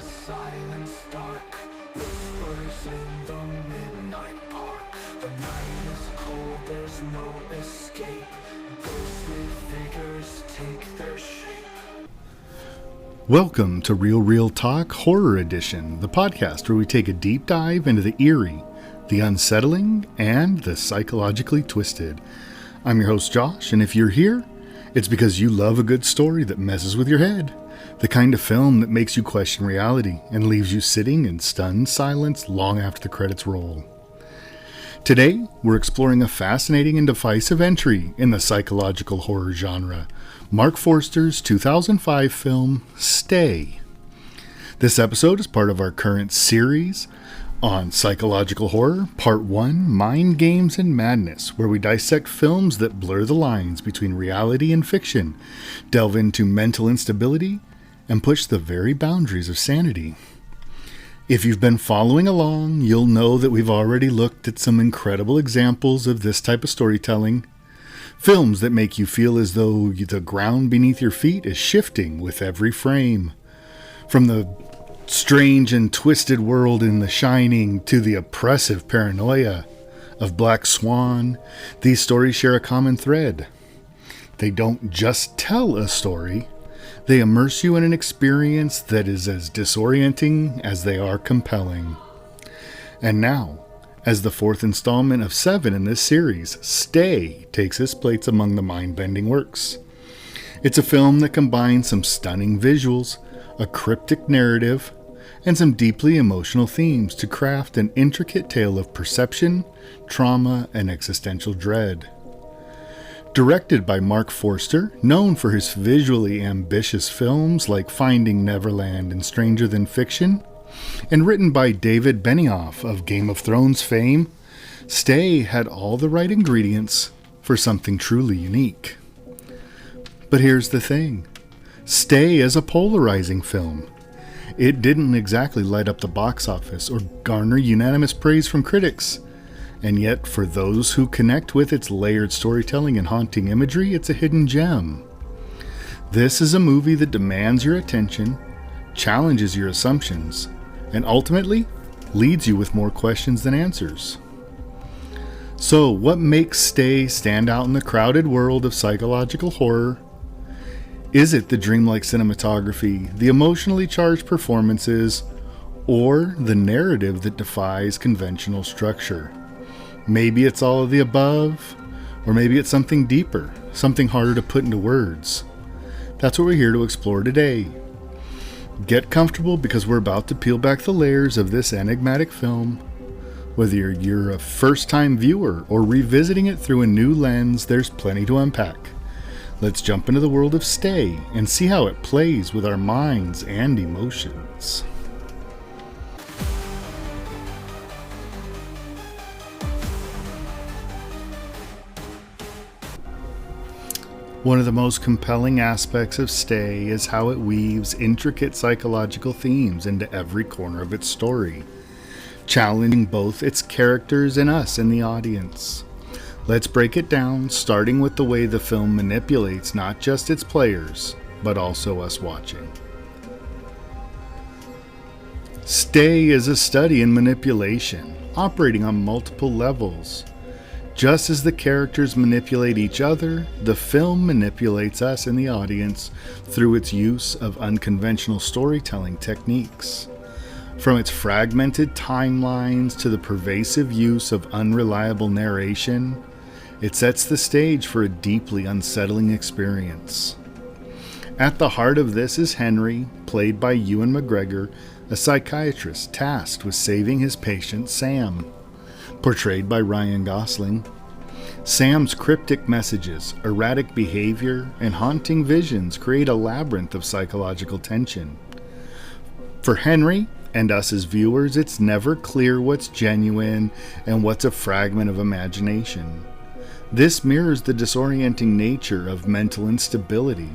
the silence dark, whispers in the midnight park. The night is cold, there's no escape. Ghostly figures take their shape. Welcome to Real Talk Horror Edition, the podcast where we take a deep dive into the eerie, the unsettling, and the psychologically twisted. I'm your host Josh, and if you're here, it's because you love a good story that messes with your head. The kind of film that makes you question reality and leaves you sitting in stunned silence long after the credits roll. Today, we're exploring a fascinating and divisive entry in the psychological horror genre, Marc Forster's 2005 film, Stay. This episode is part of our current series on psychological horror, Part 1, Mind Games and Madness, where we dissect films that blur the lines between reality and fiction, delve into mental instability, and push the very boundaries of sanity. If you've been following along, you'll know that we've already looked at some incredible examples of this type of storytelling. Films that make you feel as though the ground beneath your feet is shifting with every frame. From the strange and twisted world in The Shining to the oppressive paranoia of Black Swan, these stories share a common thread. They don't just tell a story, they immerse you in an experience that is as disorienting as they are compelling. And now, as the fourth installment of 7 in this series, Stay takes its place among the mind-bending works. It's a film that combines some stunning visuals, a cryptic narrative, and some deeply emotional themes to craft an intricate tale of perception, trauma, and existential dread. Directed by Marc Forster, known for his visually ambitious films like Finding Neverland and Stranger Than Fiction, and written by David Benioff of Game of Thrones fame, Stay had all the right ingredients for something truly unique. But here's the thing. Stay is a polarizing film. It didn't exactly light up the box office or garner unanimous praise from critics. And yet, for those who connect with its layered storytelling and haunting imagery, it's a hidden gem. This is a movie that demands your attention, challenges your assumptions, and ultimately leaves you with more questions than answers. So, what makes Stay stand out in the crowded world of psychological horror? Is it the dreamlike cinematography, the emotionally charged performances, or the narrative that defies conventional structure? Maybe it's all of the above, or maybe it's something deeper, something harder to put into words. That's what we're here to explore today. Get comfortable because we're about to peel back the layers of this enigmatic film. Whether you're a first-time viewer or revisiting it through a new lens, there's plenty to unpack. Let's jump into the world of Stay and see how it plays with our minds and emotions. One of the most compelling aspects of Stay is how it weaves intricate psychological themes into every corner of its story, challenging both its characters and us in the audience. Let's break it down, starting with the way the film manipulates not just its players, but also us watching. Stay is a study in manipulation, operating on multiple levels. Just as the characters manipulate each other, the film manipulates us in the audience through its use of unconventional storytelling techniques. From its fragmented timelines to the pervasive use of unreliable narration, it sets the stage for a deeply unsettling experience. At the heart of this is Henry, played by Ewan McGregor, a psychiatrist tasked with saving his patient Sam. Portrayed by Ryan Gosling. Sam's cryptic messages, erratic behavior, and haunting visions create a labyrinth of psychological tension. For Henry, and us as viewers, it's never clear what's genuine and what's a fragment of imagination. This mirrors the disorienting nature of mental instability,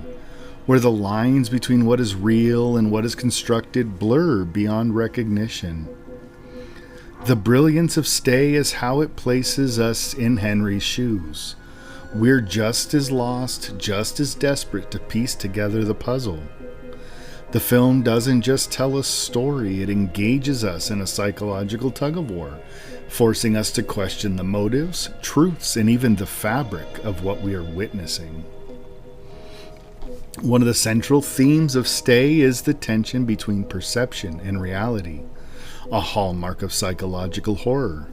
where the lines between what is real and what is constructed blur beyond recognition. The brilliance of Stay is how it places us in Henry's shoes. We're just as lost, just as desperate to piece together the puzzle. The film doesn't just tell a story, it engages us in a psychological tug-of-war, forcing us to question the motives, truths, and even the fabric of what we are witnessing. One of the central themes of Stay is the tension between perception and reality, a hallmark of psychological horror.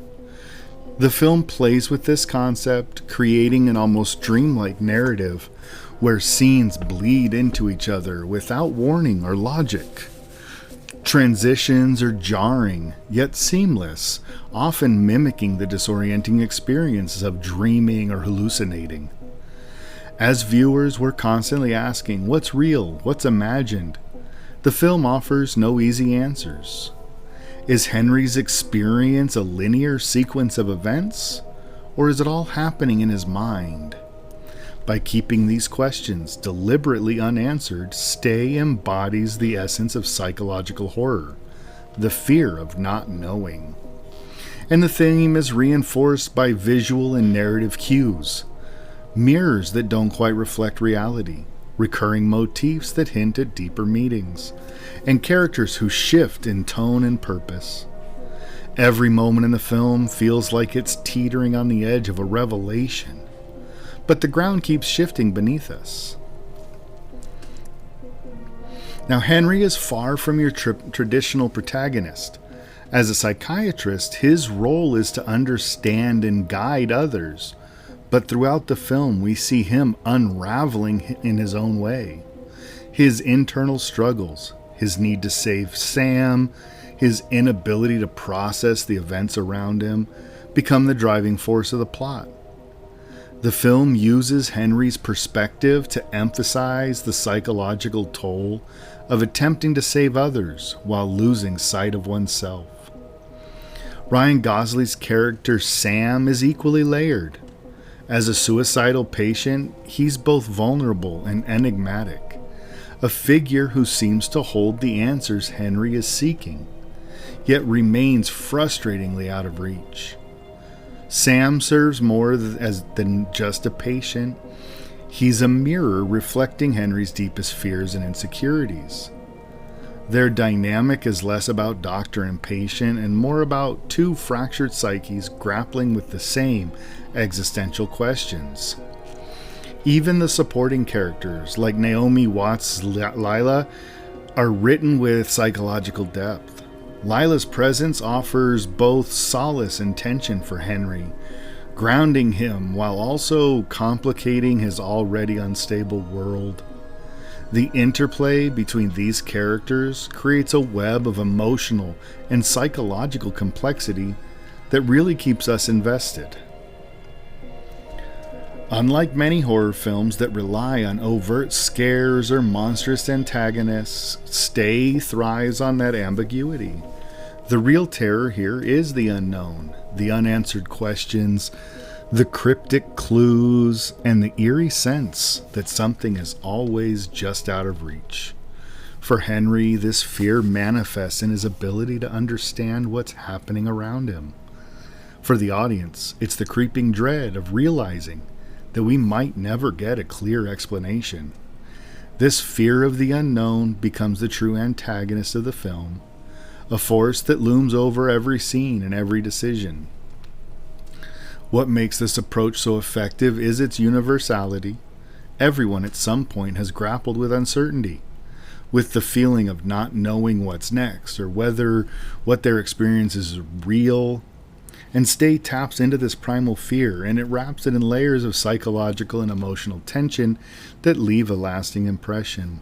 The film plays with this concept, creating an almost dreamlike narrative where scenes bleed into each other without warning or logic. Transitions are jarring, yet seamless, often mimicking the disorienting experiences of dreaming or hallucinating. As viewers, we're constantly asking, what's real? What's imagined? The film offers no easy answers. Is Henry's experience a linear sequence of events? Or is it all happening in his mind? By keeping these questions deliberately unanswered, Stay embodies the essence of psychological horror, the fear of not knowing. And the theme is reinforced by visual and narrative cues, mirrors that don't quite reflect reality, recurring motifs that hint at deeper meanings, and characters who shift in tone and purpose. Every moment in the film feels like it's teetering on the edge of a revelation, but the ground keeps shifting beneath us. Now, Henry is far from your traditional protagonist. As a psychiatrist, his role is to understand and guide others, but throughout the film we see him unraveling in his own way. His internal struggles, his need to save Sam, his inability to process the events around him, become the driving force of the plot. The film uses Henry's perspective to emphasize the psychological toll of attempting to save others while losing sight of oneself. Ryan Gosling's character Sam is equally layered. As a suicidal patient, he's both vulnerable and enigmatic, a figure who seems to hold the answers Henry is seeking, yet remains frustratingly out of reach. Sam serves more than just a patient. He's a mirror reflecting Henry's deepest fears and insecurities. Their dynamic is less about doctor and patient and more about two fractured psyches grappling with the same existential questions. Even the supporting characters, like Naomi Watts' Lila, are written with psychological depth. Lila's presence offers both solace and tension for Henry, grounding him while also complicating his already unstable world. The interplay between these characters creates a web of emotional and psychological complexity that really keeps us invested. Unlike many horror films that rely on overt scares or monstrous antagonists, Stay thrives on that ambiguity. The real terror here is the unknown, the unanswered questions, the cryptic clues, and the eerie sense that something is always just out of reach. For Henry, this fear manifests in his ability to understand what's happening around him. For the audience, it's the creeping dread of realizing that we might never get a clear explanation. This fear of the unknown becomes the true antagonist of the film, a force that looms over every scene and every decision. What makes this approach so effective is its universality. Everyone at some point has grappled with uncertainty, with the feeling of not knowing what's next or whether what their experience is real. And Stay taps into this primal fear, and it wraps it in layers of psychological and emotional tension that leave a lasting impression.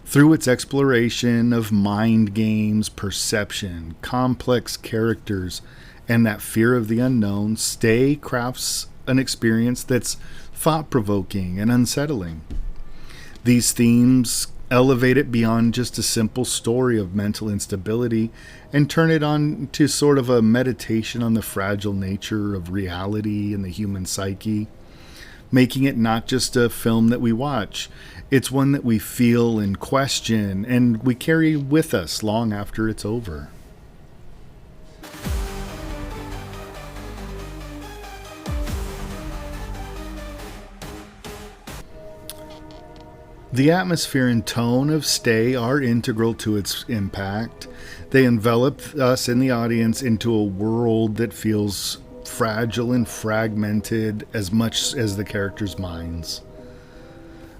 Through its exploration of mind games, perception, complex characters, and that fear of the unknown, Stay crafts an experience that's thought-provoking and unsettling. These themes elevate it beyond just a simple story of mental instability and turn it on to sort of a meditation on the fragile nature of reality and the human psyche, making it not just a film that we watch, it's one that we feel and question and we carry with us long after it's over. The atmosphere and tone of Stay are integral to its impact. They envelop us in the audience into a world that feels fragile and fragmented as much as the characters' minds.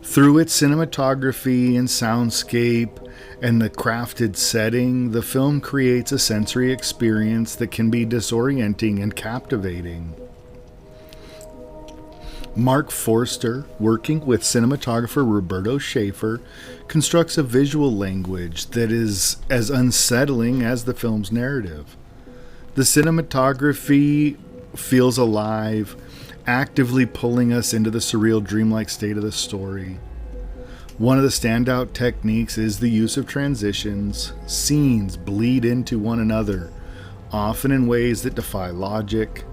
Through its cinematography and soundscape and the crafted setting, the film creates a sensory experience that can be disorienting and captivating. Marc Forster, working with cinematographer Roberto Schaefer, constructs a visual language that is as unsettling as the film's narrative. The cinematography feels alive, actively pulling us into the surreal, dreamlike state of the story. One of the standout techniques is the use of transitions. Scenes bleed into one another, often in ways that defy logic.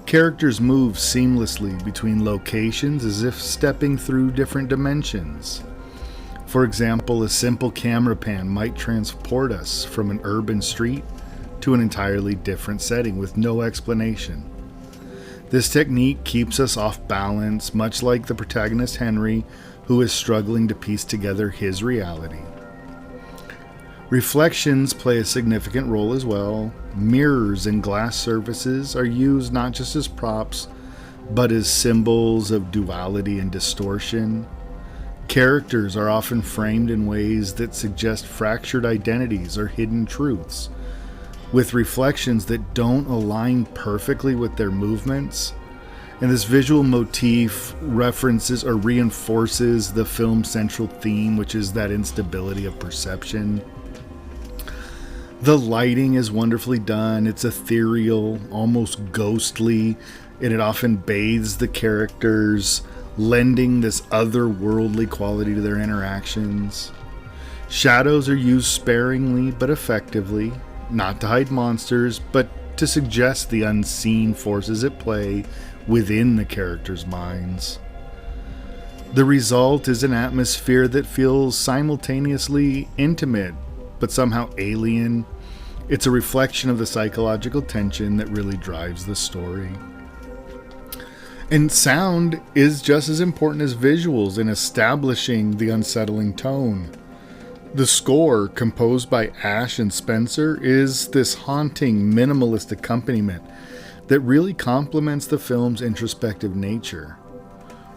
Characters move seamlessly between locations as if stepping through different dimensions. For example, a simple camera pan might transport us from an urban street to an entirely different setting with no explanation. This technique keeps us off balance, much like the protagonist Henry, who is struggling to piece together his reality. Reflections play a significant role as well. Mirrors and glass surfaces are used not just as props, but as symbols of duality and distortion. Characters are often framed in ways that suggest fractured identities or hidden truths, with reflections that don't align perfectly with their movements. And this visual motif references or reinforces the film's central theme, which is that instability of perception. The lighting is wonderfully done. It's ethereal, almost ghostly, and it often bathes the characters, lending this otherworldly quality to their interactions. Shadows are used sparingly but effectively, not to hide monsters, but to suggest the unseen forces at play within the characters' minds. The result is an atmosphere that feels simultaneously intimate, but somehow alien. It's a reflection of the psychological tension that really drives the story. And sound is just as important as visuals in establishing the unsettling tone. The score, composed by Ash and Spencer, is this haunting, minimalist accompaniment that really complements the film's introspective nature.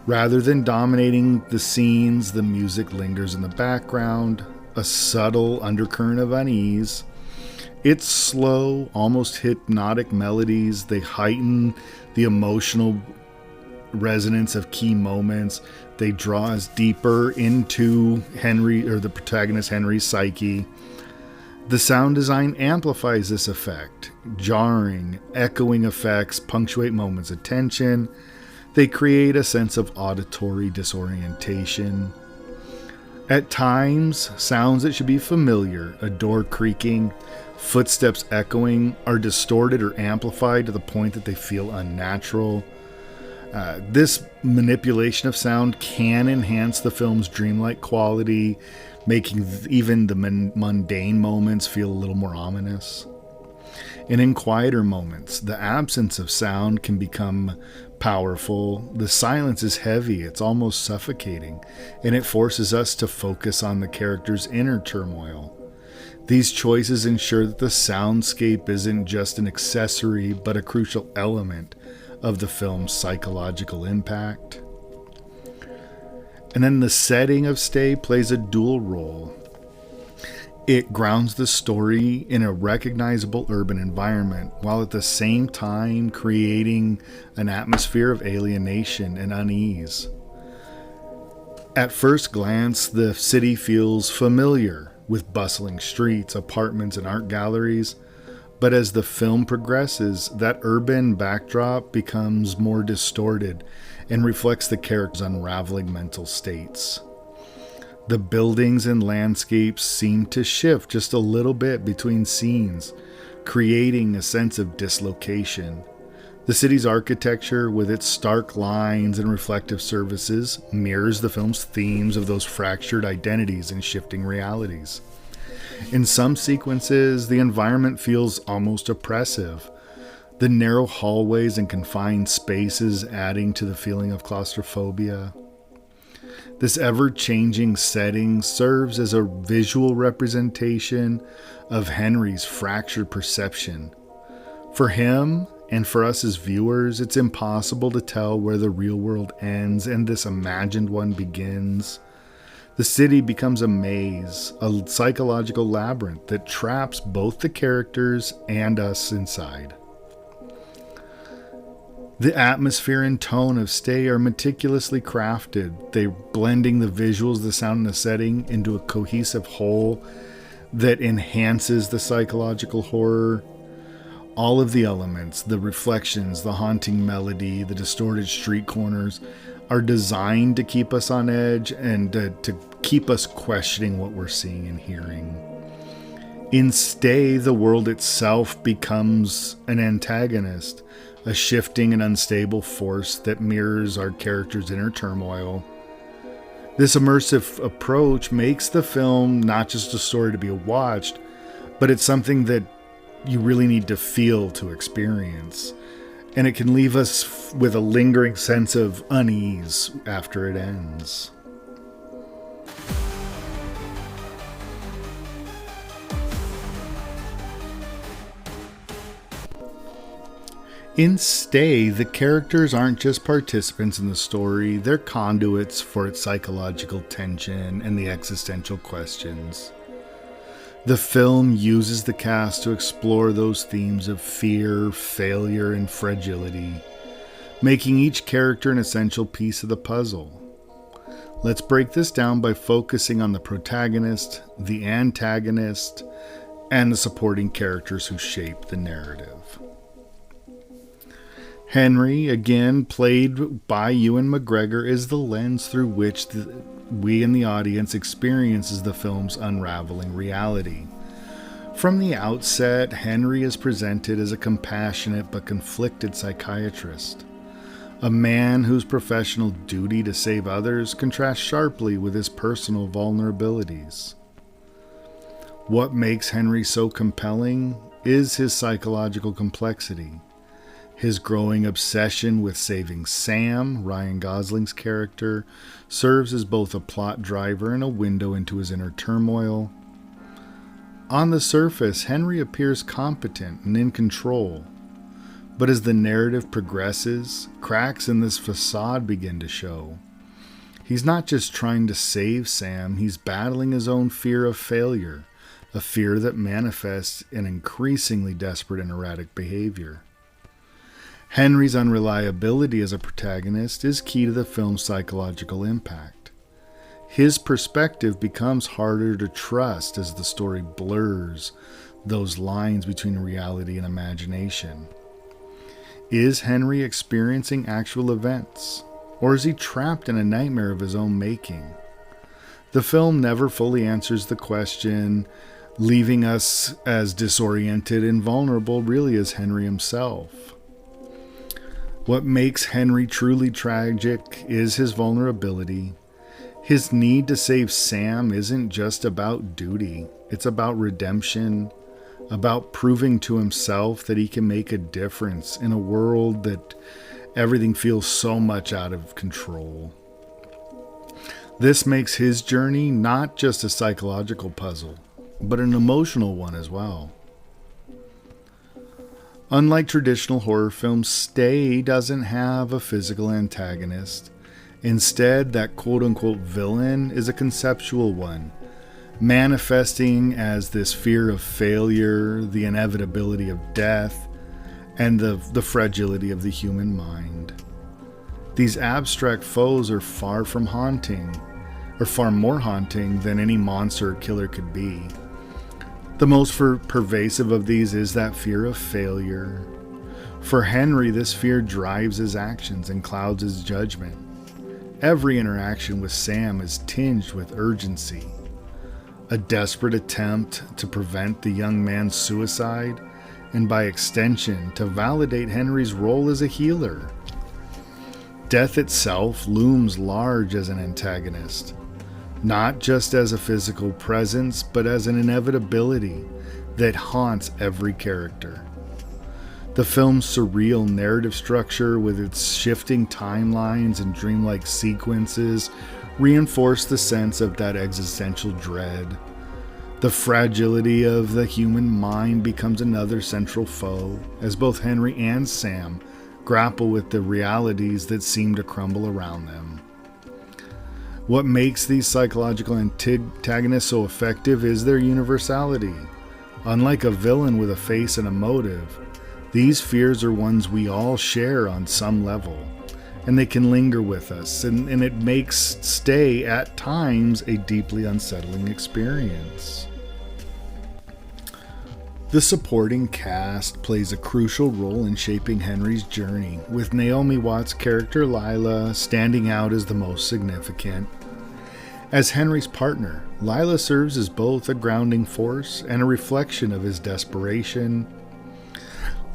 Rather than dominating the scenes, the music lingers in the background, a subtle undercurrent of unease. It's slow, almost hypnotic melodies. They heighten the emotional resonance of key moments. They draw us deeper into the protagonist Henry's psyche. The sound design amplifies this effect. Jarring, echoing effects punctuate moments of tension. They create a sense of auditory disorientation. At times, sounds that should be familiar, a door creaking, footsteps echoing, are distorted or amplified to the point that they feel unnatural. This manipulation of sound can enhance the film's dreamlike quality, making even the mundane moments feel a little more ominous. And in quieter moments, the absence of sound can become powerful. The silence is heavy, it's almost suffocating, and it forces us to focus on the character's inner turmoil. These choices ensure that the soundscape isn't just an accessory, but a crucial element of the film's psychological impact. And then the setting of Stay plays a dual role. It grounds the story in a recognizable urban environment, while at the same time creating an atmosphere of alienation and unease. At first glance, the city feels familiar, with bustling streets, apartments, and art galleries. But as the film progresses, that urban backdrop becomes more distorted and reflects the characters' unraveling mental states. The buildings and landscapes seem to shift just a little bit between scenes, creating a sense of dislocation. The city's architecture, with its stark lines and reflective surfaces, mirrors the film's themes of those fractured identities and shifting realities. In some sequences, the environment feels almost oppressive, the narrow hallways and confined spaces adding to the feeling of claustrophobia. This ever-changing setting serves as a visual representation of Henry's fractured perception. For him, and for us as viewers, it's impossible to tell where the real world ends and this imagined one begins. The city becomes a maze, a psychological labyrinth that traps both the characters and us inside. The atmosphere and tone of Stay are meticulously crafted. They're blending the visuals, the sound, and the setting into a cohesive whole that enhances the psychological horror. All of the elements, the reflections, the haunting melody, the distorted street corners, are designed to keep us on edge and to keep us questioning what we're seeing and hearing. In Stay, the world itself becomes an antagonist, a shifting and unstable force that mirrors our characters' inner turmoil. This immersive approach makes the film not just a story to be watched, but it's something that you really need to feel to experience. And it can leave us with a lingering sense of unease after it ends. In Stay, the characters aren't just participants in the story, they're conduits for its psychological tension and the existential questions. The film uses the cast to explore those themes of fear, failure, and fragility, making each character an essential piece of the puzzle. Let's break this down by focusing on the protagonist, the antagonist, and the supporting characters who shape the narrative. Henry, again played by Ewan McGregor, is the lens through which we in the audience experiences the film's unraveling reality. From the outset, Henry is presented as a compassionate but conflicted psychiatrist, a man whose professional duty to save others contrasts sharply with his personal vulnerabilities. What makes Henry so compelling is his psychological complexity. His growing obsession with saving Sam, Ryan Gosling's character, serves as both a plot driver and a window into his inner turmoil. On the surface, Henry appears competent and in control, but as the narrative progresses, cracks in this facade begin to show. He's not just trying to save Sam, he's battling his own fear of failure, a fear that manifests in increasingly desperate and erratic behavior. Henry's unreliability as a protagonist is key to the film's psychological impact. His perspective becomes harder to trust as the story blurs those lines between reality and imagination. Is Henry experiencing actual events, or is he trapped in a nightmare of his own making? The film never fully answers the question, leaving us as disoriented and vulnerable really as Henry himself. What makes Henry truly tragic is his vulnerability. His need to save Sam isn't just about duty. It's about redemption, about proving to himself that he can make a difference in a world that everything feels so much out of control. This makes his journey not just a psychological puzzle, but an emotional one as well. Unlike traditional horror films, Stay doesn't have a physical antagonist. Instead, that quote-unquote villain is a conceptual one, manifesting as this fear of failure, the inevitability of death, and the fragility of the human mind. These abstract foes are far from haunting, or far more haunting than any monster or killer could be. The most pervasive of these is that fear of failure. For Henry, this fear drives his actions and clouds his judgment. Every interaction with Sam is tinged with urgency. A desperate attempt to prevent the young man's suicide, and by extension, to validate Henry's role as a healer. Death itself looms large as an antagonist, not just as a physical presence, but as an inevitability that haunts every character. The film's surreal narrative structure, with its shifting timelines and dreamlike sequences, reinforce the sense of that existential dread. The fragility of the human mind becomes another central foe, as both Henry and Sam grapple with the realities that seem to crumble around them. What makes these psychological antagonists so effective is their universality. Unlike a villain with a face and a motive, these fears are ones we all share on some level, and they can linger with us, and it makes stay at times a deeply unsettling experience. The supporting cast plays a crucial role in shaping Henry's journey, with Naomi Watts' character Lila standing out as the most significant. As Henry's partner, Lila serves as both a grounding force and a reflection of his desperation.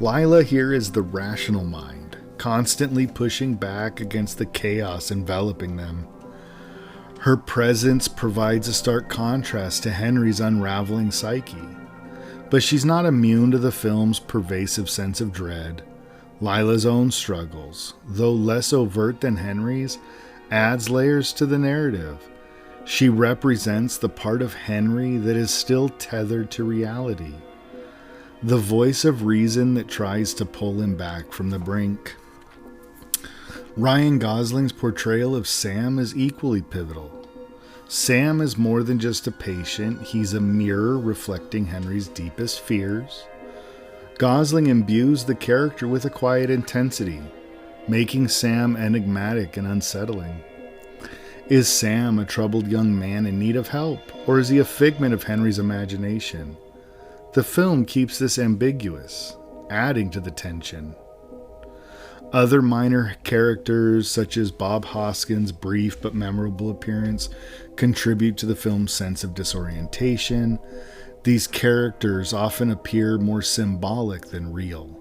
Lila here is the rational mind, constantly pushing back against the chaos enveloping them. Her presence provides a stark contrast to Henry's unraveling psyche. But she's not immune to the film's pervasive sense of dread. Lila's own struggles, though less overt than Henry's, adds layers to the narrative. She represents the part of Henry that is still tethered to reality, the voice of reason that tries to pull him back from the brink. Ryan Gosling's portrayal of Sam is equally pivotal. Sam is more than just a patient, he's a mirror reflecting Henry's deepest fears. Gosling imbues the character with a quiet intensity, making Sam enigmatic and unsettling. Is Sam a troubled young man in need of help, or is he a figment of Henry's imagination? The film keeps this ambiguous, adding to the tension. Other minor characters, such as Bob Hoskins' brief but memorable appearance, contribute to the film's sense of disorientation. These characters often appear more symbolic than real,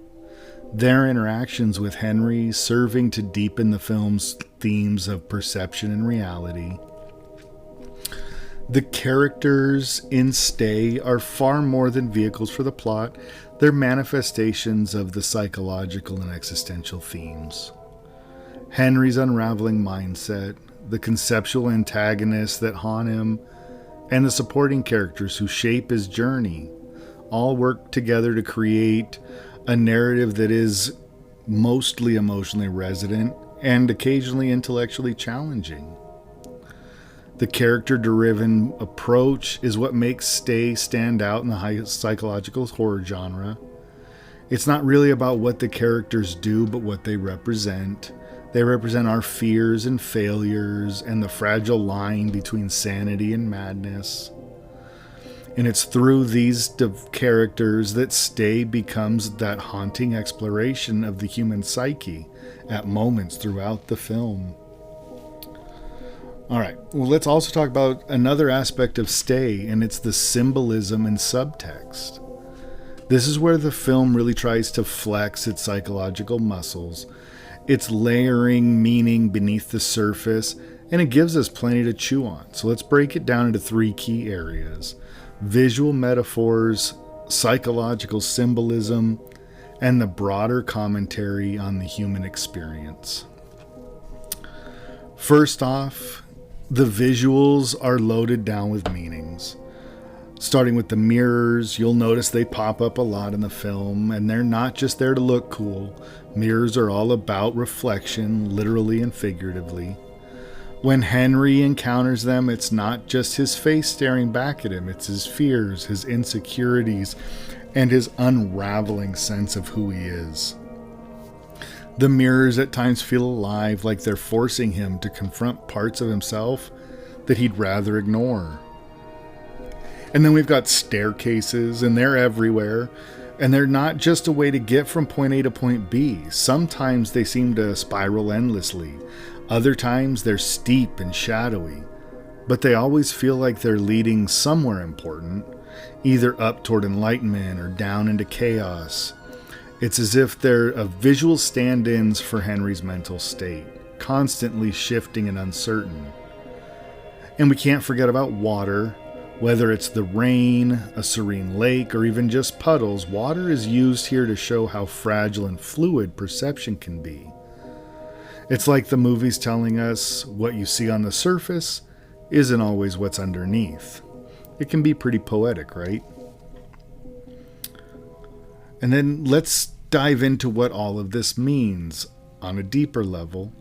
their interactions with Henry serving to deepen the film's themes of perception and reality. The characters in Stay are far more than vehicles for the plot. They're manifestations of the psychological and existential themes. Henry's unraveling mindset, the conceptual antagonists that haunt him, and the supporting characters who shape his journey all work together to create a narrative that is mostly emotionally resonant and occasionally intellectually challenging. The character-driven approach is what makes Stay stand out in the high psychological horror genre. It's not really about what the characters do, but what they represent. They represent our fears and failures and the fragile line between sanity and madness. And it's through these characters that Stay becomes that haunting exploration of the human psyche at moments throughout the film. All right, well, let's also talk about another aspect of Stay, and it's the symbolism and subtext. This is where the film really tries to flex its psychological muscles. It's layering meaning beneath the surface, and it gives us plenty to chew on. So let's break it down into three key areas: visual metaphors, psychological symbolism, and the broader commentary on the human experience. First off, the visuals are loaded down with meanings. Starting with the mirrors, you'll notice they pop up a lot in the film, and they're not just there to look cool. Mirrors are all about reflection, literally and figuratively. When Henry encounters them, it's not just his face staring back at him, it's his fears, his insecurities, and his unraveling sense of who he is. The mirrors at times feel alive, like they're forcing him to confront parts of himself that he'd rather ignore. And then we've got staircases, and they're everywhere. And they're not just a way to get from point A to point B. Sometimes they seem to spiral endlessly. Other times they're steep and shadowy. But they always feel like they're leading somewhere important, either up toward enlightenment or down into chaos. It's as if they're visual stand-ins for Henry's mental state, constantly shifting and uncertain. And we can't forget about water. Whether it's the rain, a serene lake, or even just puddles, water is used here to show how fragile and fluid perception can be. It's like the movie's telling us what you see on the surface isn't always what's underneath. It can be pretty poetic, right? And then let's dive into what all of this means. On a deeper level,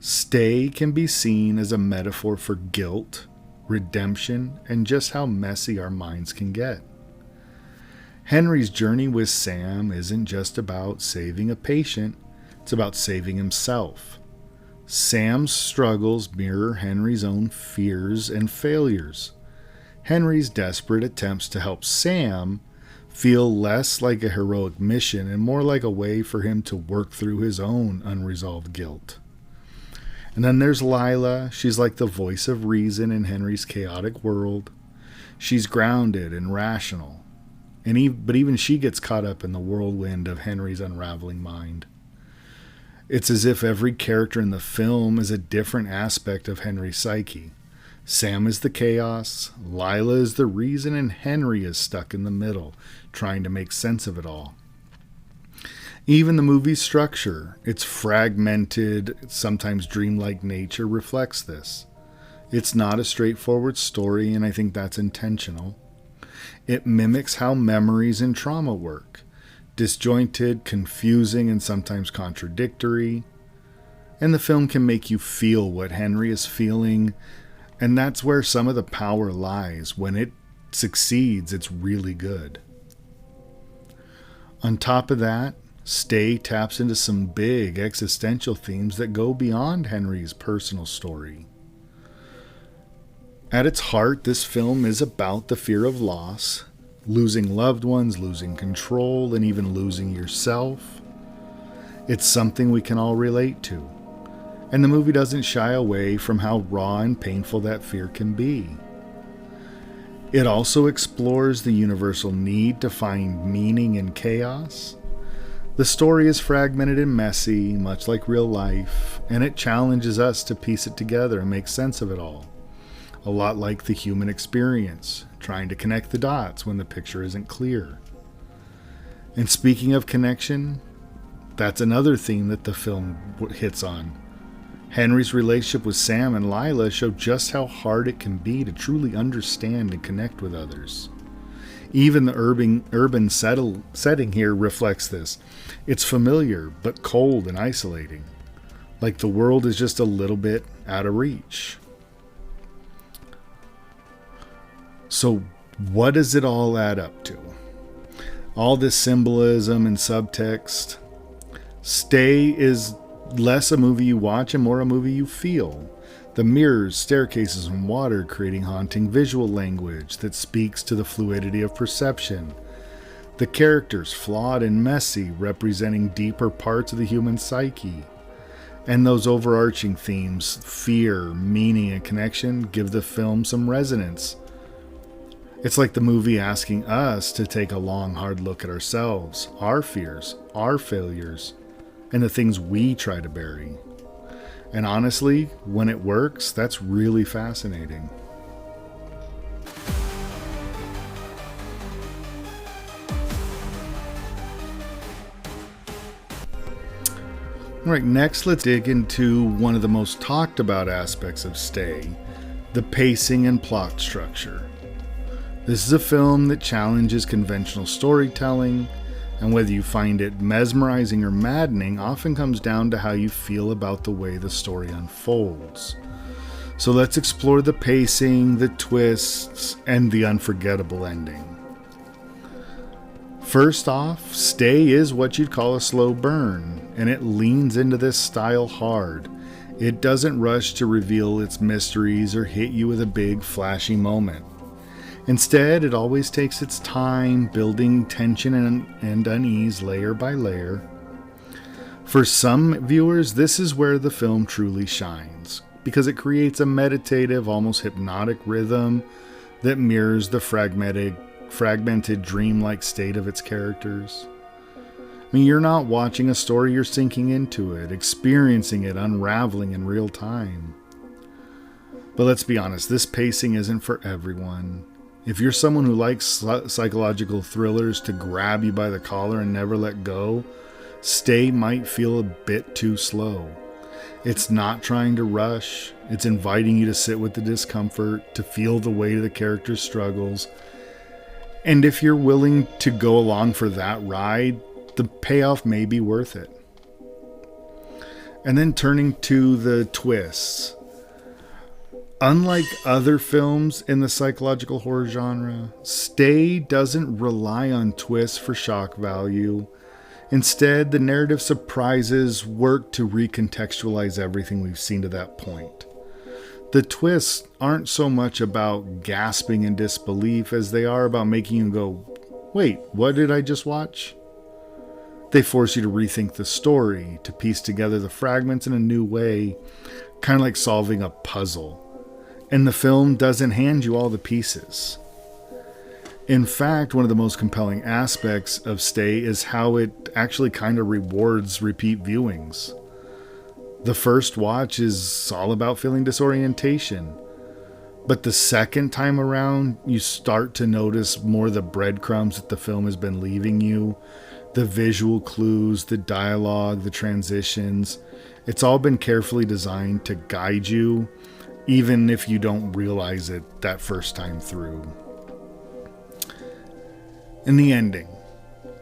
stay can be seen as a metaphor for guilt, redemption, and just how messy our minds can get. Henry's journey with Sam isn't just about saving a patient, it's about saving himself. Sam's struggles mirror Henry's own fears and failures. Henry's desperate attempts to help Sam feel less like a heroic mission and more like a way for him to work through his own unresolved guilt. And then there's Lila. She's like the voice of reason in Henry's chaotic world. She's grounded and rational. But even she gets caught up in the whirlwind of Henry's unraveling mind. It's as if every character in the film is a different aspect of Henry's psyche. Sam is the chaos, Lila is the reason, and Henry is stuck in the middle, trying to make sense of it all. Even the movie's structure, its fragmented, sometimes dreamlike nature, reflects this. It's not a straightforward story, and I think that's intentional. It mimics how memories and trauma work. Disjointed, confusing, and sometimes contradictory. And the film can make you feel what Henry is feeling, and that's where some of the power lies. When it succeeds, it's really good. On top of that, Stay taps into some big existential themes that go beyond Henry's personal story. At its heart, this film is about the fear of loss, losing loved ones, losing control, and even losing yourself. It's something we can all relate to. And the movie doesn't shy away from how raw and painful that fear can be. It also explores the universal need to find meaning in chaos. The story is fragmented and messy, much like real life, and it challenges us to piece it together and make sense of it all. A lot like the human experience, trying to connect the dots when the picture isn't clear. And speaking of connection, that's another theme that the film hits on. Henry's relationship with Sam and Lila show just how hard it can be to truly understand and connect with others. Even the urban setting here reflects this. It's familiar, but cold and isolating. Like the world is just a little bit out of reach. So what does it all add up to? All this symbolism and subtext. Stay is less a movie you watch and more a movie you feel. The mirrors, staircases, and water creating haunting visual language that speaks to the fluidity of perception. The characters, flawed and messy, representing deeper parts of the human psyche. And those overarching themes, fear, meaning, and connection, give the film some resonance. It's like the movie asking us to take a long, hard look at ourselves, our fears, our failures, and the things we try to bury. And honestly, when it works, that's really fascinating. All right, next let's dig into one of the most talked about aspects of Stay, the pacing and plot structure. This is a film that challenges conventional storytelling, and whether you find it mesmerizing or maddening often comes down to how you feel about the way the story unfolds. So let's explore the pacing, the twists, and the unforgettable ending. First off, Stay is what you'd call a slow burn, and it leans into this style hard. It doesn't rush to reveal its mysteries or hit you with a big, flashy moment. Instead, it always takes its time, building tension and unease layer by layer. For some viewers, this is where the film truly shines, because it creates a meditative, almost hypnotic rhythm that mirrors the fragmented dreamlike state of its characters. I mean, you're not watching a story, you're sinking into it, experiencing it, unraveling in real time. But let's be honest, this pacing isn't for everyone. If you're someone who likes psychological thrillers to grab you by the collar and never let go, Stay might feel a bit too slow. It's not trying to rush. It's inviting you to sit with the discomfort, to feel the weight of the character's struggles. And if you're willing to go along for that ride, the payoff may be worth it. And then turning to the twists. Unlike other films in the psychological horror genre, Stay doesn't rely on twists for shock value. Instead, the narrative surprises work to recontextualize everything we've seen to that point. The twists aren't so much about gasping in disbelief as they are about making you go, wait, what did I just watch? They force you to rethink the story, to piece together the fragments in a new way, kind of like solving a puzzle. And the film doesn't hand you all the pieces. In fact, one of the most compelling aspects of Stay is how it actually kind of rewards repeat viewings. The first watch is all about feeling disorientation. But the second time around, you start to notice more the breadcrumbs that the film has been leaving you, the visual clues, the dialogue, the transitions. It's all been carefully designed to guide you, even if you don't realize it that first time through. In the ending,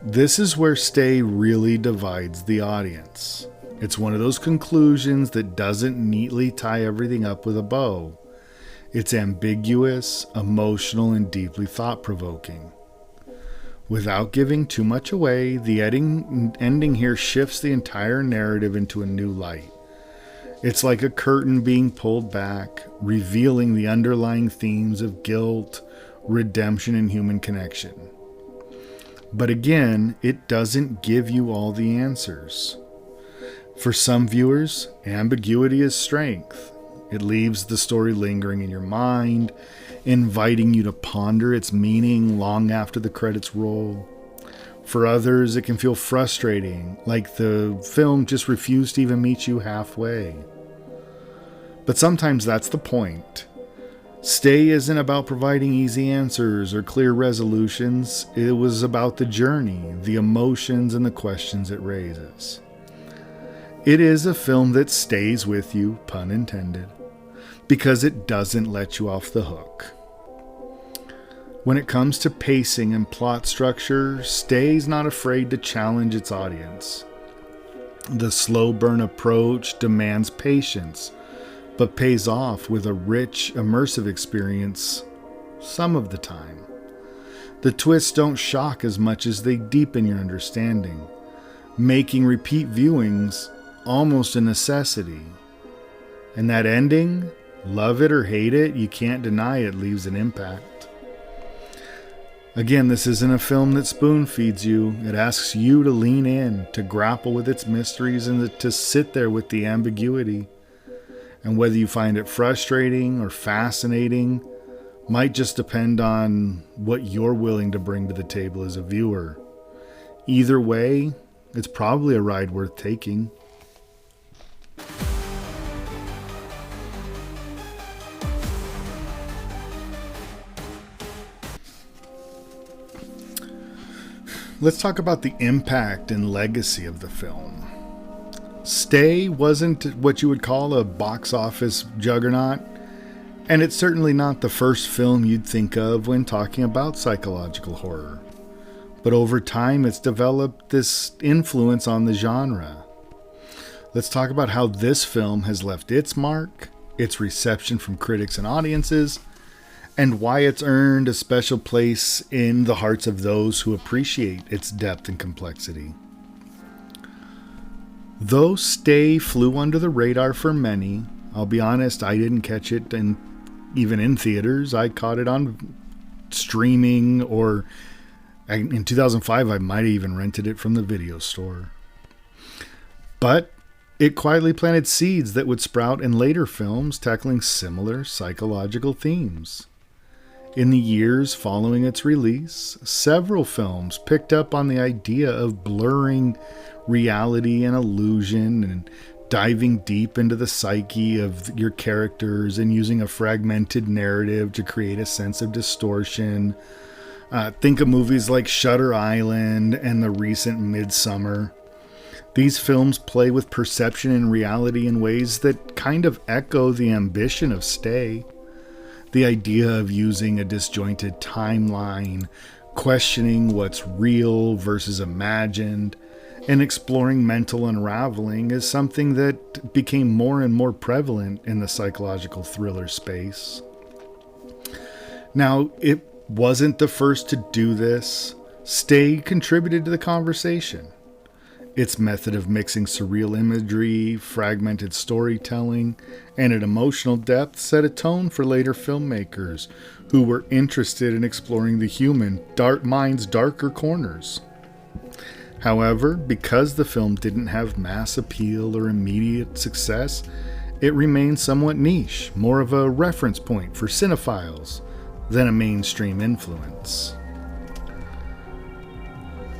this is where Stay really divides the audience. It's one of those conclusions that doesn't neatly tie everything up with a bow. It's ambiguous, emotional, and deeply thought-provoking. Without giving too much away, the ending here shifts the entire narrative into a new light. It's like a curtain being pulled back, revealing the underlying themes of guilt, redemption, and human connection. But again, it doesn't give you all the answers. For some viewers, ambiguity is strength. It leaves the story lingering in your mind, inviting you to ponder its meaning long after the credits roll. For others, it can feel frustrating, like the film just refused to even meet you halfway. But sometimes that's the point. Stay isn't about providing easy answers or clear resolutions. It was about the journey, the emotions, and the questions it raises. It is a film that stays with you, pun intended, because it doesn't let you off the hook. When it comes to pacing and plot structure, Stay's not afraid to challenge its audience. The slow burn approach demands patience, but pays off with a rich, immersive experience some of the time. The twists don't shock as much as they deepen your understanding, making repeat viewings almost a necessity. And that ending, love it or hate it, you can't deny it leaves an impact. Again, this isn't a film that spoon feeds you. It asks you to lean in, to grapple with its mysteries, and to sit there with the ambiguity. And whether you find it frustrating or fascinating might just depend on what you're willing to bring to the table as a viewer. Either way, it's probably a ride worth taking. Let's talk about the impact and legacy of the film. Stay wasn't what you would call a box office juggernaut, and it's certainly not the first film you'd think of when talking about psychological horror. But over time, it's developed this influence on the genre. Let's talk about how this film has left its mark, its reception from critics and audiences, and why it's earned a special place in the hearts of those who appreciate its depth and complexity. Though Stay flew under the radar for many, I'll be honest, I didn't catch it even in theaters. I caught it on streaming, or in 2005 I might have even rented it from the video store. But it quietly planted seeds that would sprout in later films tackling similar psychological themes. In the years following its release, several films picked up on the idea of blurring reality and illusion and diving deep into the psyche of your characters and using a fragmented narrative to create a sense of distortion. Think of movies like Shutter Island and the recent Midsummer. These films play with perception and reality in ways that kind of echo the ambition of Stay. The idea of using a disjointed timeline, questioning what's real versus imagined, and exploring mental unraveling is something that became more and more prevalent in the psychological thriller space. Now, it wasn't the first to do this. Stay contributed to the conversation. Its method of mixing surreal imagery, fragmented storytelling, and an emotional depth set a tone for later filmmakers who were interested in exploring the human mind's darker corners. However, because the film didn't have mass appeal or immediate success, it remained somewhat niche, more of a reference point for cinephiles than a mainstream influence.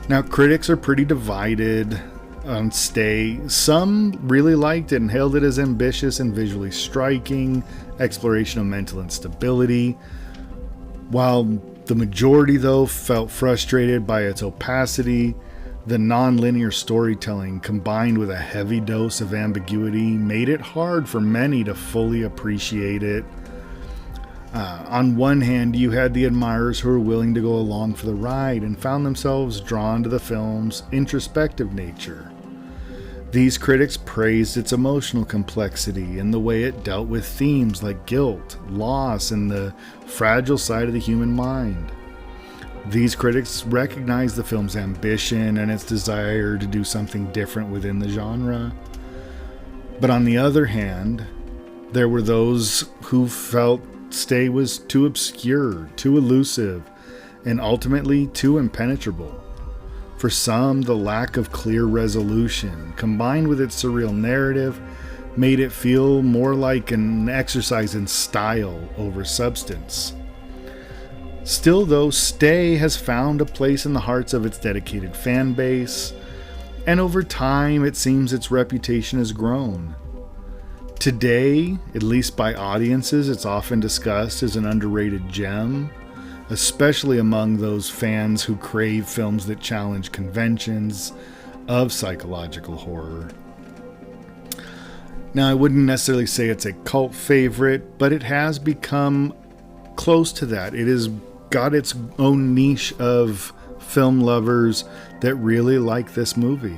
Now, critics are pretty divided on Stay. Some really liked it and hailed it as ambitious and visually striking exploration of mental instability, while the majority, though, felt frustrated by its opacity. The non-linear storytelling combined with a heavy dose of ambiguity made it hard for many to fully appreciate it. On one hand, you had the admirers who were willing to go along for the ride and found themselves drawn to the film's introspective nature. These critics praised its emotional complexity and the way it dealt with themes like guilt, loss, and the fragile side of the human mind. These critics recognized the film's ambition and its desire to do something different within the genre. But on the other hand, there were those who felt Stay was too obscure, too elusive, and ultimately too impenetrable. For some, the lack of clear resolution, combined with its surreal narrative, made it feel more like an exercise in style over substance. Still, though, Stay has found a place in the hearts of its dedicated fan base, and over time it seems its reputation has grown. Today, at least by audiences, it's often discussed as an underrated gem, especially among those fans who crave films that challenge conventions of psychological horror. Now, I wouldn't necessarily say it's a cult favorite, but it has become close to that. It has got its own niche of film lovers that really like this movie.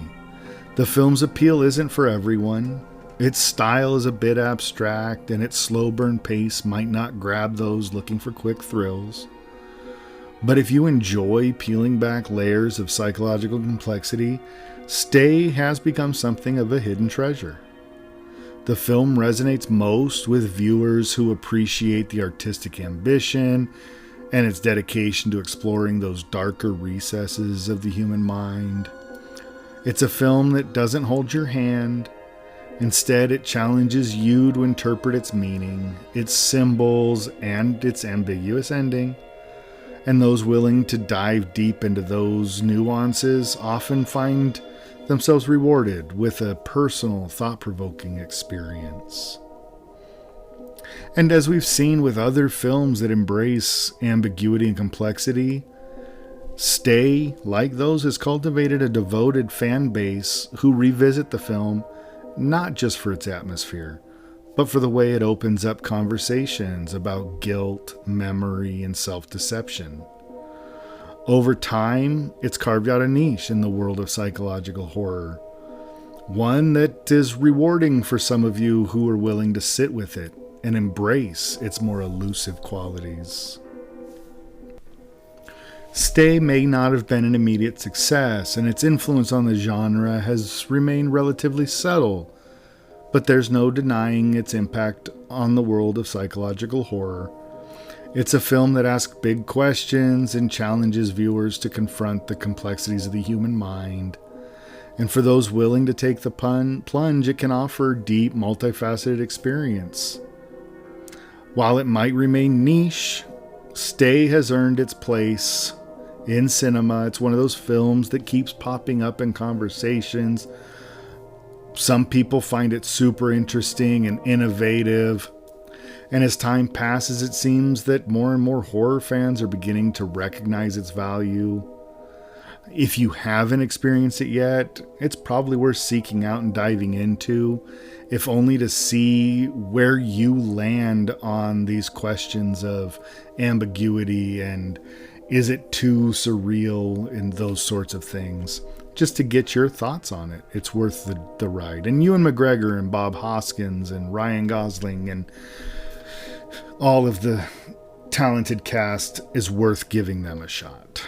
The film's appeal isn't for everyone. Its style is a bit abstract, and its slow burn pace might not grab those looking for quick thrills. But if you enjoy peeling back layers of psychological complexity, Stay has become something of a hidden treasure. The film resonates most with viewers who appreciate the artistic ambition and its dedication to exploring those darker recesses of the human mind. It's a film that doesn't hold your hand. Instead, it challenges you to interpret its meaning, its symbols, and its ambiguous ending. And those willing to dive deep into those nuances often find themselves rewarded with a personal, thought-provoking experience. And as we've seen with other films that embrace ambiguity and complexity, Stay, like those, has cultivated a devoted fan base who revisit the film not just for its atmosphere, but for the way it opens up conversations about guilt, memory, and self-deception. Over time, it's carved out a niche in the world of psychological horror, one that is rewarding for some of you who are willing to sit with it and embrace its more elusive qualities. Stay may not have been an immediate success, and its influence on the genre has remained relatively subtle, but there's no denying its impact on the world of psychological horror. It's a film that asks big questions and challenges viewers to confront the complexities of the human mind. And for those willing to take the plunge, it can offer a deep, multifaceted experience. While it might remain niche, Stay has earned its place in cinema. It's one of those films that keeps popping up in conversations Some people find it super interesting and innovative. And as time passes, it seems that more and more horror fans are beginning to recognize its value. If you haven't experienced it yet, it's probably worth seeking out and diving into, if only to see where you land on these questions of ambiguity and is it too surreal and those sorts of things. Just to get your thoughts on it, it's worth the ride. And Ewan McGregor and Bob Hoskins and Ryan Gosling and all of the talented cast is worth giving them a shot.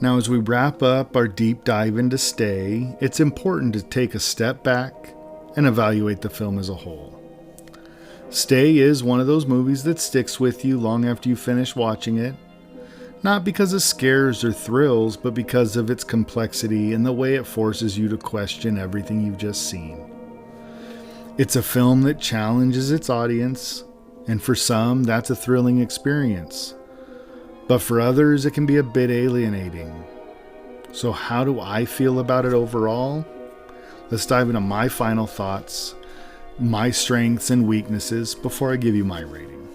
Now, as we wrap up our deep dive into Stay, it's important to take a step back and evaluate the film as a whole. Stay is one of those movies that sticks with you long after you finish watching it, not because of scares or thrills, but because of its complexity and the way it forces you to question everything you've just seen. It's a film that challenges its audience, and for some, that's a thrilling experience. But for others, it can be a bit alienating. So how do I feel about it overall? Let's dive into my final thoughts, my strengths and weaknesses before I give you my rating.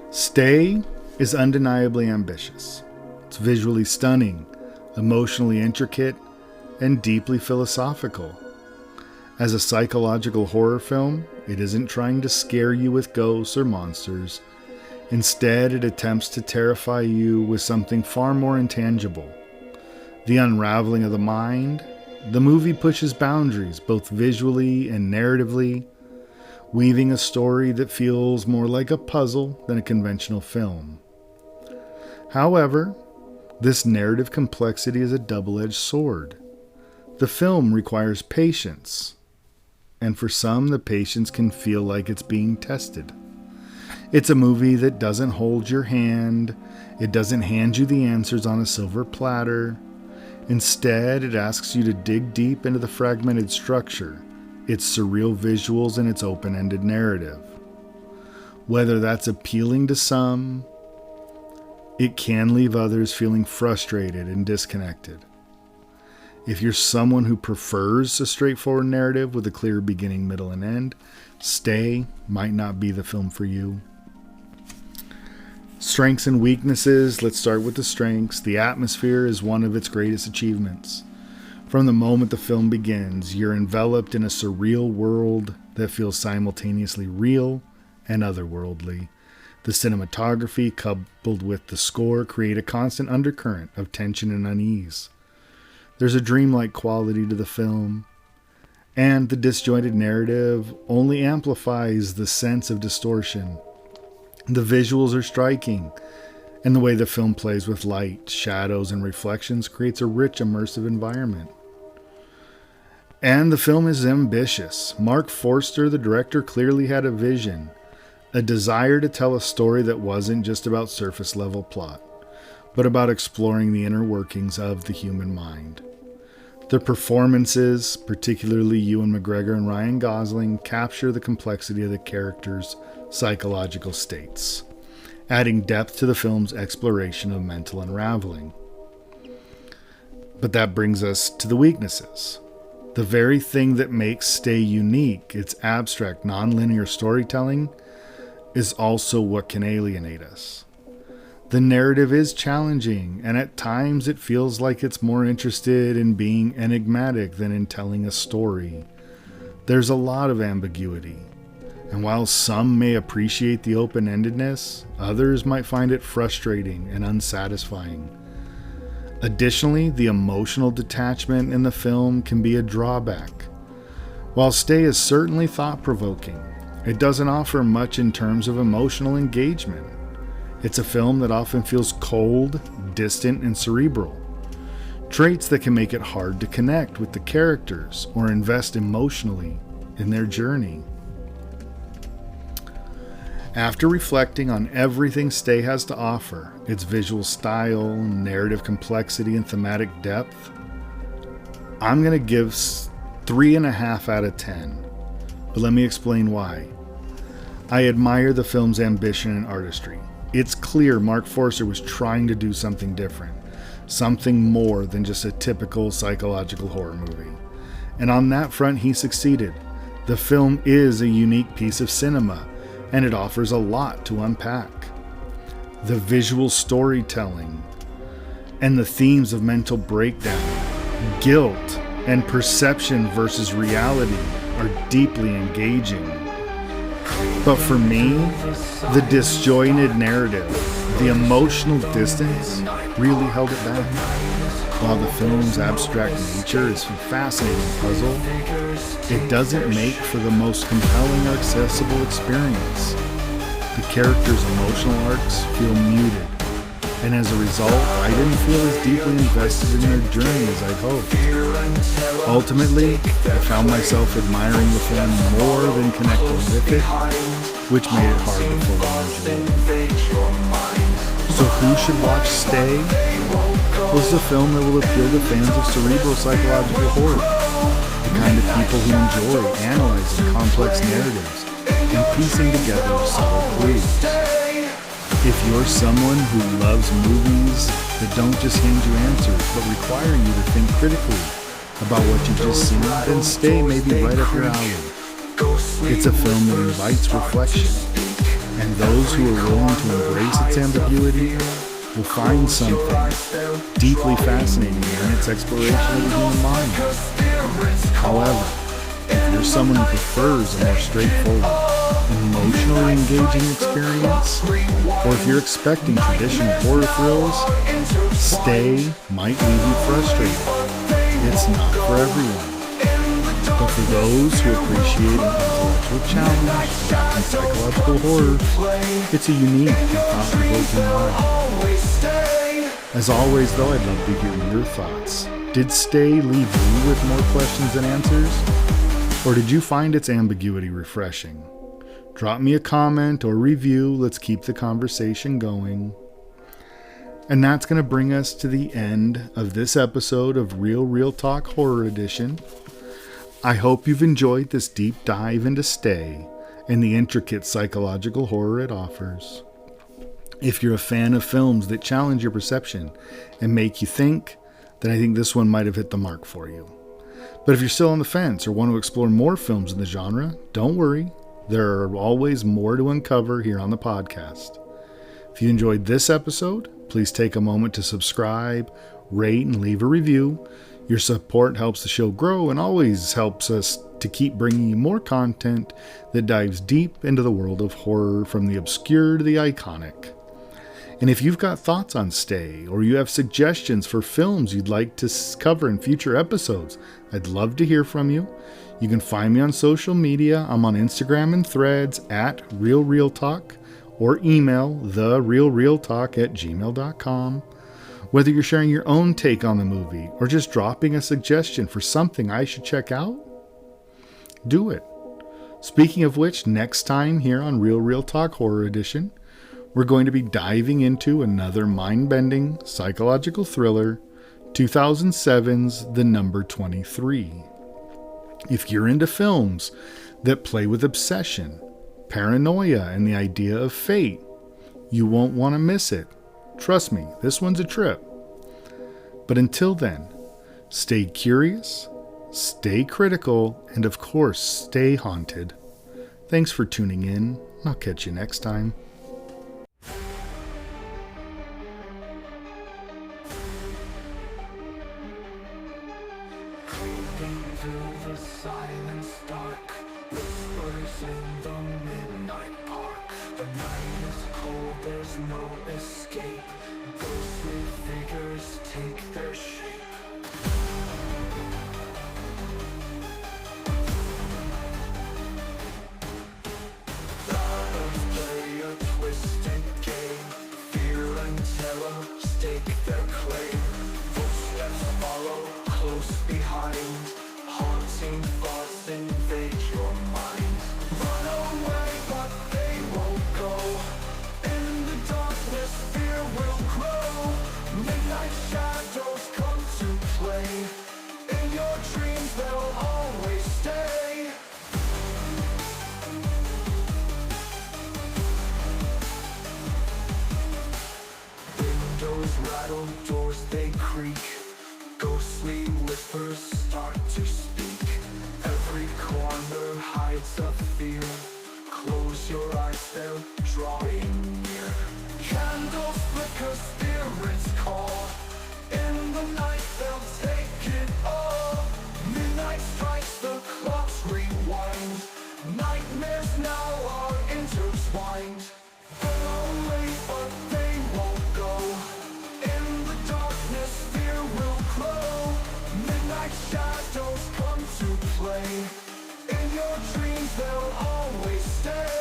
Stay is undeniably ambitious. It's visually stunning, emotionally intricate, and deeply philosophical. As a psychological horror film, it isn't trying to scare you with ghosts or monsters. Instead, it attempts to terrify you with something far more intangible. The unraveling of the mind. The movie pushes boundaries, both visually and narratively, weaving a story that feels more like a puzzle than a conventional film. However, this narrative complexity is a double-edged sword. The film requires patience, and for some, the patience can feel like it's being tested. It's a movie that doesn't hold your hand. It doesn't hand you the answers on a silver platter. Instead, it asks you to dig deep into the fragmented structure, its surreal visuals, and its open-ended narrative. Whether that's appealing to some, it can leave others feeling frustrated and disconnected. If you're someone who prefers a straightforward narrative with a clear beginning, middle, and end, Stay might not be the film for you. Strengths and weaknesses. Let's start with the strengths. The atmosphere is one of its greatest achievements. From the moment the film begins, you're enveloped in a surreal world that feels simultaneously real and otherworldly. The cinematography, coupled with the score, create a constant undercurrent of tension and unease. There's a dreamlike quality to the film, and the disjointed narrative only amplifies the sense of distortion. The visuals are striking, and the way the film plays with light, shadows, and reflections creates a rich, immersive environment. And the film is ambitious. Marc Forster, the director, clearly had a vision, a desire to tell a story that wasn't just about surface-level plot, but about exploring the inner workings of the human mind. The performances, particularly Ewan McGregor and Ryan Gosling, capture the complexity of the characters' psychological states, adding depth to the film's exploration of mental unraveling. But that brings us to the weaknesses. The very thing that makes Stay unique, its abstract, non-linear storytelling, is also what can alienate us. The narrative is challenging, and at times it feels like it's more interested in being enigmatic than in telling a story. There's a lot of ambiguity, and while some may appreciate the open-endedness, others might find it frustrating and unsatisfying. Additionally, the emotional detachment in the film can be a drawback. While Stay is certainly thought-provoking, it doesn't offer much in terms of emotional engagement. It's a film that often feels cold, distant, and cerebral, traits that can make it hard to connect with the characters or invest emotionally in their journey. After reflecting on everything Stay has to offer, its visual style, narrative complexity, and thematic depth, I'm going to give 3.5 out of 10. But let me explain why. I admire the film's ambition and artistry. It's clear Marc Forster was trying to do something different, something more than just a typical psychological horror movie. And on that front, he succeeded. The film is a unique piece of cinema, and it offers a lot to unpack. The visual storytelling and the themes of mental breakdown, guilt, and perception versus reality are deeply engaging. But for me, the disjointed narrative, the emotional distance, really held it back. While the film's abstract nature is a fascinating puzzle, it doesn't make for the most compelling or accessible experience. The characters' emotional arcs feel muted, and as a result, I didn't feel as deeply invested in their journey as I'd hoped. Ultimately, I found myself admiring the film more than connecting with it, which made it hard to fully enjoy. So who should watch Stay? Well, it's a film that will appeal to fans of cerebral psychological horror, the kind of people who enjoy analyzing complex narratives and piecing together subtle clues. If you're someone who loves movies that don't just hand you answers, but require you to think critically about what you've just seen, then Stay may be right up your alley. It's a film that invites reflection, and those who are willing to embrace its ambiguity will find something deeply fascinating in its exploration of the human mind. However, if you're someone who prefers a more straightforward, emotionally engaging experience, or if you're expecting traditional horror thrills, Stay might leave you frustrated. It's not for everyone. But for those who appreciate an intellectual challenge and psychological horror, it's a unique and thought-provoking ride. As always, though, I'd love to hear your thoughts. Did Stay leave you with more questions than answers? Or did you find its ambiguity refreshing? Drop me a comment or review. Let's keep the conversation going. And that's going to bring us to the end of this episode of Real Talk Horror Edition. I hope you've enjoyed this deep dive into Stay and the intricate psychological horror it offers. If you're a fan of films that challenge your perception and make you think, then I think this one might have hit the mark for you. But if you're still on the fence or want to explore more films in the genre, don't worry. There are always more to uncover here on the podcast. If you enjoyed this episode, please take a moment to subscribe, rate, and leave a review. Your support helps the show grow and always helps us to keep bringing you more content that dives deep into the world of horror, from the obscure to the iconic. And if you've got thoughts on Stay, or you have suggestions for films you'd like to cover in future episodes, I'd love to hear from you. You can find me on social media. I'm on Instagram and Threads at RealRealTalk, or email therealrealtalk@gmail.com. Whether you're sharing your own take on the movie or just dropping a suggestion for something I should check out, do it. Speaking of which, next time here on Real Talk Horror Edition, we're going to be diving into another mind-bending psychological thriller, 2007's The Number 23. If you're into films that play with obsession, paranoia, and the idea of fate, you won't want to miss it. Trust me, this one's a trip. But until then, stay curious, stay critical, and of course, stay haunted. Thanks for tuning in. I'll catch you next time. Creeping through the silence dark, whispers in the midnight park. The night is cold, there's no escape. Ghostly figures take their shape. Shadows play a twisted game. Fear and terror stake their claim. Footsteps follow close behind. Haunting thoughts invade your mind. Run away, but they won't go. In the darkness, fear will grow. Windows rattle, doors they creak. Ghostly whispers start to speak. Every corner hides a fear. Close your eyes, they're drawing near. Candles flicker, spirits call. In the night they'll take it all. Midnight strikes, the clocks rewind. Nightmares now are intertwined. They're late but they won't go. In the darkness fear will glow. Midnight shadows come to play. In your dreams they'll always stay.